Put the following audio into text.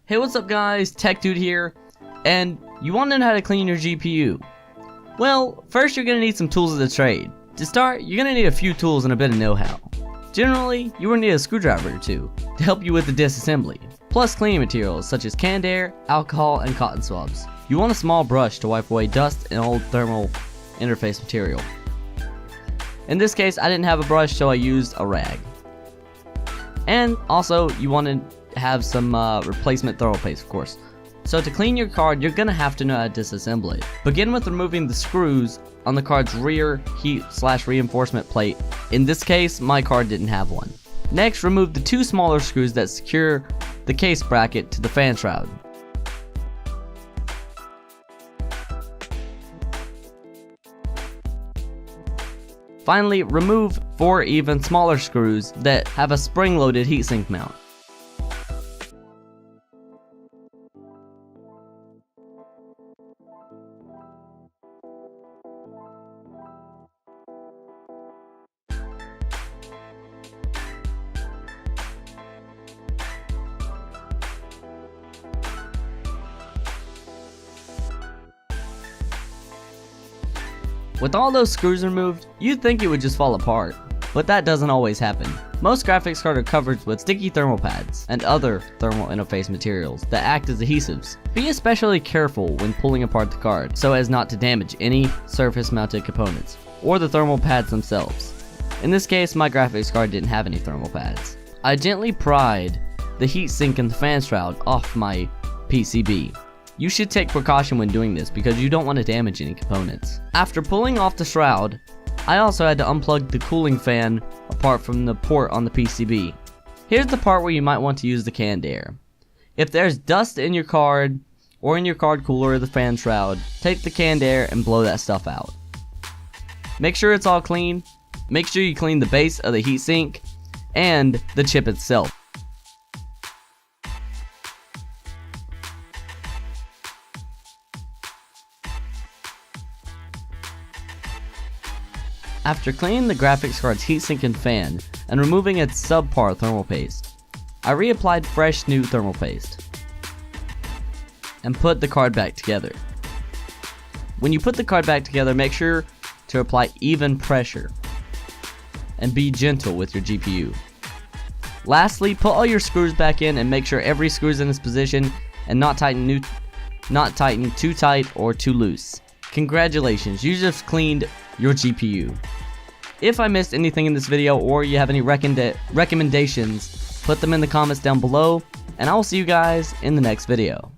Hey, what's up guys, Tech Dude here, and you want to know how to clean your GPU? Well, first you're going to need some tools of the trade. To start, you're going to need a few tools and a bit of know-how. Generally, you will need a screwdriver or two to help you with the disassembly, plus cleaning materials such as canned air, alcohol, and cotton swabs. You want a small brush to wipe away dust and old thermal interface material. In this case, I didn't have a brush, so I used a rag. And also, you want to have some replacement thermal paste, of course. So to clean your card, you're going to have to know how to disassemble it. Begin with removing the screws on the card's rear heat/reinforcement plate. In this case, my card didn't have one. Next, remove the two smaller screws that secure the case bracket to the fan shroud. Finally, remove 4 even smaller screws that have a spring-loaded heatsink mount. With all those screws removed, you'd think it would just fall apart, but that doesn't always happen. Most graphics cards are covered with sticky thermal pads and other thermal interface materials that act as adhesives. Be especially careful when pulling apart the card so as not to damage any surface mounted components or the thermal pads themselves. In this case, my graphics card didn't have any thermal pads. I gently pried the heatsink and the fan shroud off my PCB. You should take precaution when doing this because you don't want to damage any components. After pulling off the shroud, I also had to unplug the cooling fan apart from the port on the PCB. Here's the part where you might want to use the canned air. If there's dust in your card or in your card cooler or the fan shroud, take the canned air and blow that stuff out. Make sure it's all clean. Make sure you clean the base of the heatsink and the chip itself. After cleaning the graphics card's heatsink and fan and removing its subpar thermal paste, I reapplied fresh new thermal paste and put the card back together. When you put the card back together, make sure to apply even pressure and be gentle with your GPU. Lastly, put all your screws back in and make sure every screw is in its position and not tighten too tight or too loose. Congratulations, you just cleaned your GPU. If I missed anything in this video or you have any recommendations, put them in the comments down below, and I will see you guys in the next video.